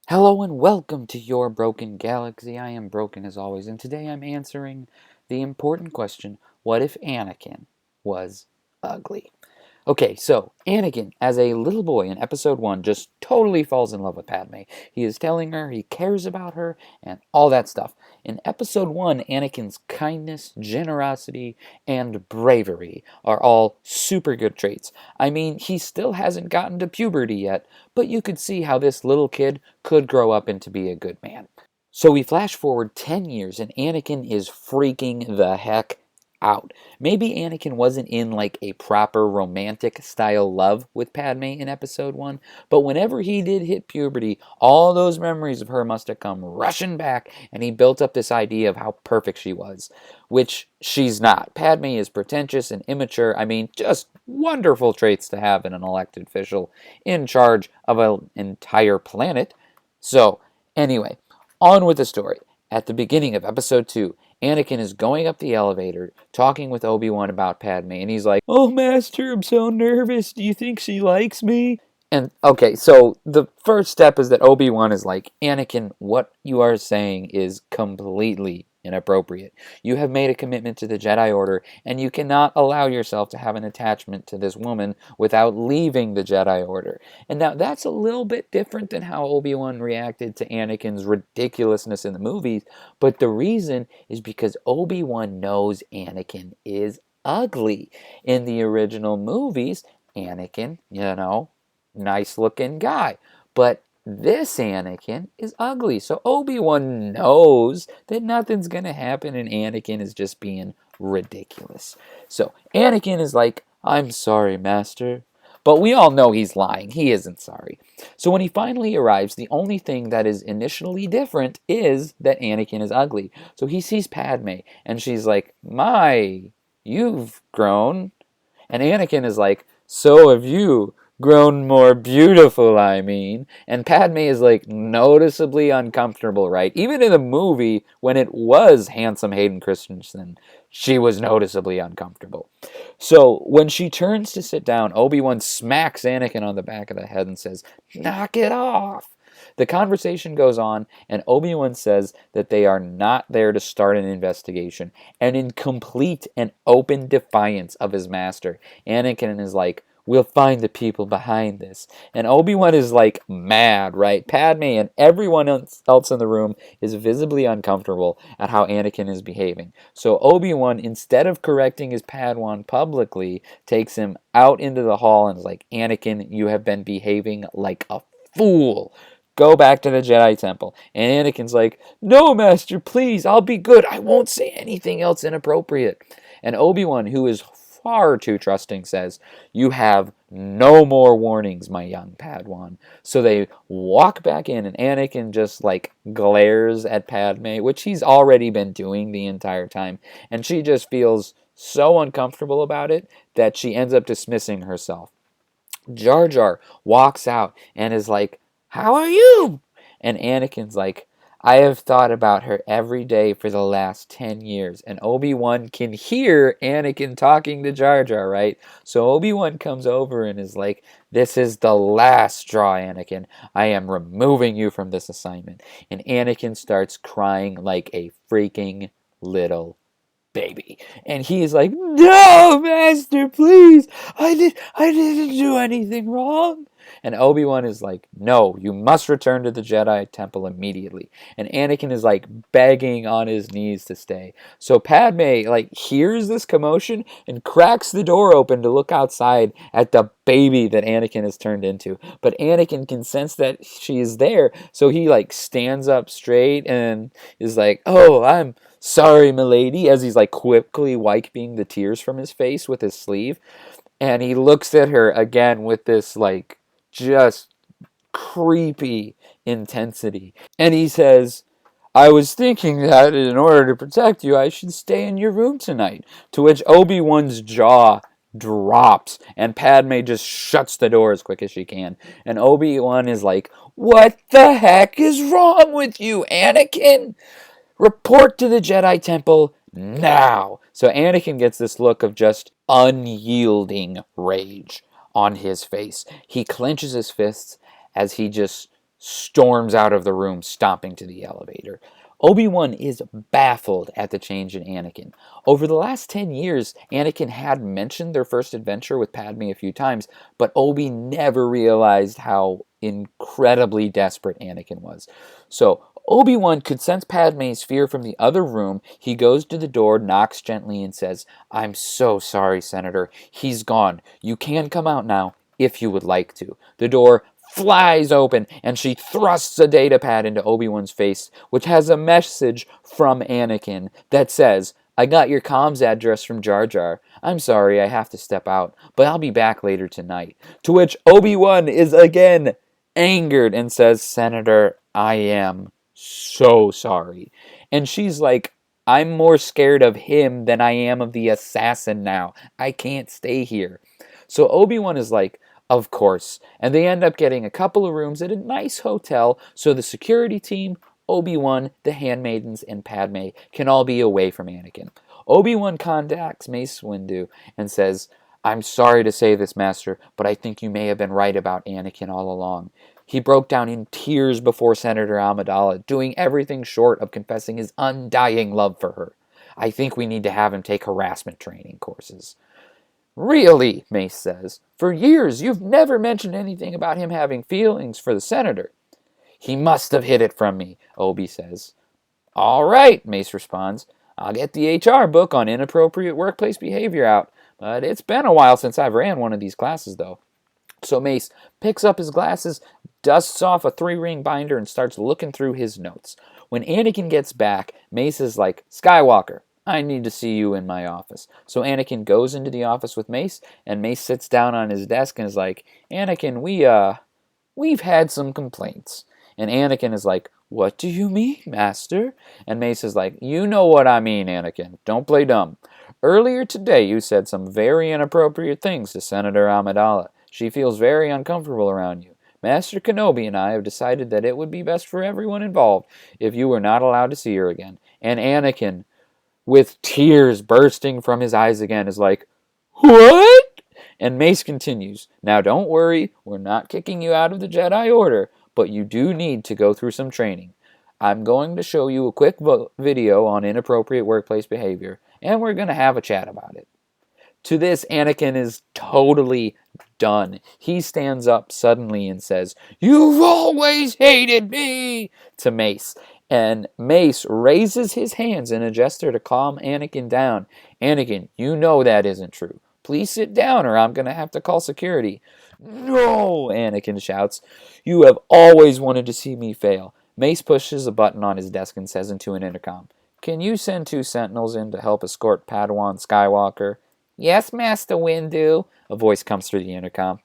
Hello and welcome to Your Broken Galaxy. I am broken as always, and today I'm answering the important question, what if Anakin was ugly? Okay, so Anakin, as a little boy in episode 1, just totally falls in love with Padme. He is telling her he cares about her and all that stuff. In episode 1, Anakin's kindness, generosity, and bravery are all super good traits. I mean, he still hasn't gotten to puberty yet, but you could see how this little kid could grow up and to be a good man. So we flash forward 10 years and Anakin is freaking the heck out. Maybe Anakin wasn't in like a proper romantic style love with Padme in episode 1, but whenever he did hit puberty, all those memories of her must have come rushing back and he built up this idea of how perfect she was, which she's not. Padme is pretentious and immature. I mean, just wonderful traits to have in an elected official in charge of an entire planet. So, anyway, on with the story. At the beginning of episode 2, Anakin is going up the elevator, talking with Obi-Wan about Padme, and he's like, "Oh, Master, I'm so nervous. Do you think she likes me?" And okay, so the first step is that Obi-Wan is like, Anakin, what you are saying is completely inappropriate. You have made a commitment to the Jedi Order, and you cannot allow yourself to have an attachment to this woman without leaving the Jedi Order. And now that's a little bit different than how Obi-Wan reacted to Anakin's ridiculousness in the movies, but the reason is because Obi-Wan knows Anakin is ugly. In the original movies, Anakin, nice looking guy. But this Anakin is ugly. So Obi-Wan knows that nothing's going to happen and Anakin is just being ridiculous. So Anakin is like, "I'm sorry, Master." But we all know he's lying. He isn't sorry. So when he finally arrives, the only thing that is initially different is that Anakin is ugly. So he sees Padme and she's like, "My, you've grown." And Anakin is like, "So have you grown more beautiful, I mean." And Padme is like noticeably uncomfortable, right? Even in the movie, when it was handsome Hayden Christensen, she was noticeably uncomfortable. So when she turns to sit down, Obi-Wan smacks Anakin on the back of the head and says, "Knock it off." The conversation goes on, and Obi-Wan says that they are not there to start an investigation. And in complete and open defiance of his master, Anakin is like, "We'll find the people behind this." And Obi-Wan is like mad, right? Padme and everyone else in the room is visibly uncomfortable at how Anakin is behaving. So Obi-Wan, instead of correcting his Padawan publicly, takes him out into the hall and is like, "Anakin, you have been behaving like a fool. Go back to the Jedi Temple." And Anakin's like, "No, Master, please, I'll be good. I won't say anything else inappropriate." And Obi-Wan, who is far too trusting, says, "You have no more warnings, my young Padawan." So they walk back in, and Anakin just like glares at Padme, which he's already been doing the entire time. And she just feels so uncomfortable about it that she ends up dismissing herself. Jar Jar walks out and is like, "How are you?" And Anakin's like, "I have thought about her every day for the last 10 years. And Obi-Wan can hear Anakin talking to Jar Jar, right? So Obi-Wan comes over and is like, "This is the last straw, Anakin. I am removing you from this assignment." And Anakin starts crying like a freaking little baby. And he's like, "No, Master, please. I didn't do anything wrong." And Obi-Wan is like, "No, you must return to the Jedi Temple immediately." And Anakin is like begging on his knees to stay. So Padme like hears this commotion and cracks the door open to look outside at the baby that Anakin has turned into. But Anakin can sense that she is there, so he like stands up straight and is like, "Oh, I'm sorry, milady," as he's like quickly wiping the tears from his face with his sleeve. And he looks at her again with this like just creepy intensity. And he says, "I was thinking that in order to protect you, I should stay in your room tonight." To which Obi-Wan's jaw drops and Padme just shuts the door as quick as she can. And Obi-Wan is like, "What the heck is wrong with you, Anakin? Report to the Jedi Temple now." So Anakin gets this look of just unyielding rage on his face. He clenches his fists as he just storms out of the room, stomping to the elevator. Obi-Wan is baffled at the change in Anakin. Over the last 10 years, Anakin had mentioned their first adventure with Padme a few times, but Obi never realized how incredibly desperate Anakin was. So, Obi-Wan could sense Padme's fear from the other room. He goes to the door, knocks gently, and says, "I'm so sorry, Senator. He's gone. You can come out now, if you would like to." The door flies open, and she thrusts a data pad into Obi-Wan's face, which has a message from Anakin that says, "I got your comms address from Jar Jar. I'm sorry I have to step out, but I'll be back later tonight." To which Obi-Wan is again angered and says, "Senator, I am so sorry." And she's like, "I'm more scared of him than I am of the assassin now. I can't stay here." So Obi-Wan is like, "Of course." And they end up getting a couple of rooms at a nice hotel so the security team, Obi-Wan, the handmaidens, and Padme can all be away from Anakin. Obi-Wan contacts Mace Windu and says, "I'm sorry to say this, Master, but I think you may have been right about Anakin all along. He broke down in tears before Senator Amidala, doing everything short of confessing his undying love for her. I think we need to have him take harassment training courses." "Really?" Mace says. "For years, you've never mentioned anything about him having feelings for the Senator." "He must have hid it from me," Obi says. "All right," Mace responds. "I'll get the HR book on inappropriate workplace behavior out, but it's been a while since I've ran one of these classes, though." So Mace picks up his glasses, dusts off a 3-ring binder, and starts looking through his notes. When Anakin gets back, Mace is like, "Skywalker, I need to see you in my office." So Anakin goes into the office with Mace, and Mace sits down on his desk and is like, "Anakin, we've had some complaints." And Anakin is like, "What do you mean, Master?" And Mace is like, "You know what I mean, Anakin. Don't play dumb. Earlier today, you said some very inappropriate things to Senator Amidala. She feels very uncomfortable around you. Master Kenobi and I have decided that it would be best for everyone involved if you were not allowed to see her again." And Anakin, with tears bursting from his eyes again, is like, "What?" And Mace continues, "Now don't worry, we're not kicking you out of the Jedi Order, but you do need to go through some training. I'm going to show you a quick video on inappropriate workplace behavior, and we're going to have a chat about it." To this, Anakin is totally done. He stands up suddenly and says, "You've always hated me," to Mace. And Mace raises his hands in a gesture to calm Anakin down. "Anakin, you know that isn't true. Please sit down or I'm going to have to call security." "No," Anakin shouts. "You have always wanted to see me fail." Mace pushes a button on his desk and says into an intercom, "Can you send 2 sentinels in to help escort Padawan Skywalker?" "Yes, Master Windu," a voice comes through the intercom.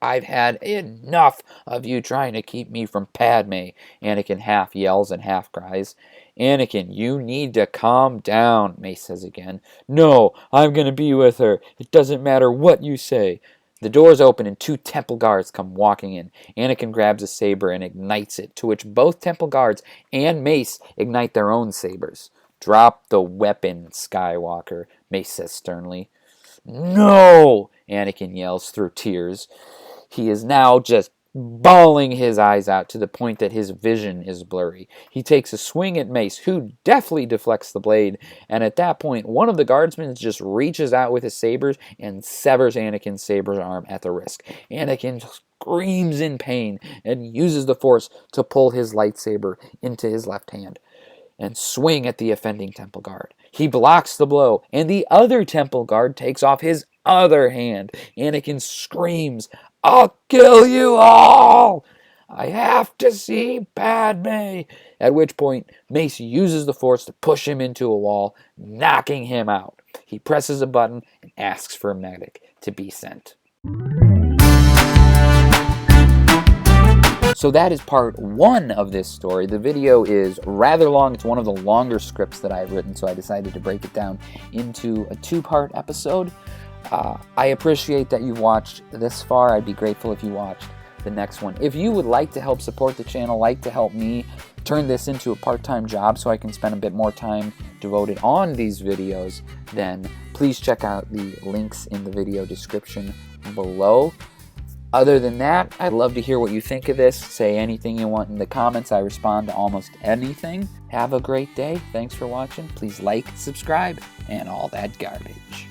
"I've had enough of you trying to keep me from Padme," Anakin half yells and half cries. "Anakin, you need to calm down," Mace says again. "No, I'm going to be with her. It doesn't matter what you say." The doors open and 2 temple guards come walking in. Anakin grabs a saber and ignites it, to which both temple guards and Mace ignite their own sabers. "Drop the weapon, Skywalker," Mace says sternly. "No!" Anakin yells through tears. He is now just bawling his eyes out to the point that his vision is blurry. He takes a swing at Mace, who deftly deflects the blade, and at that point, one of the guardsmen just reaches out with his sabers and severs Anakin's saber's arm at the wrist. Anakin screams in pain and uses the Force to pull his lightsaber into his left hand and swing at the offending temple guard. He blocks the blow, and the other temple guard takes off his other hand. Anakin screams, "I'll kill you all! I have to see Padme!" At which point, Mace uses the Force to push him into a wall, knocking him out. He presses a button and asks for a medic to be sent. So that is part 1 of this story. The video is rather long. It's one of the longer scripts that I've written, so I decided to break it down into a 2-part episode. I appreciate that you've watched this far. I'd be grateful if you watched the next one. If you would like to help support the channel, like to help me turn this into a part-time job so I can spend a bit more time devoted on these videos, then please check out the links in the video description below. Other than that, I'd love to hear what you think of this. Say anything you want in the comments. I respond to almost anything. Have a great day. Thanks for watching. Please like, subscribe, and all that garbage.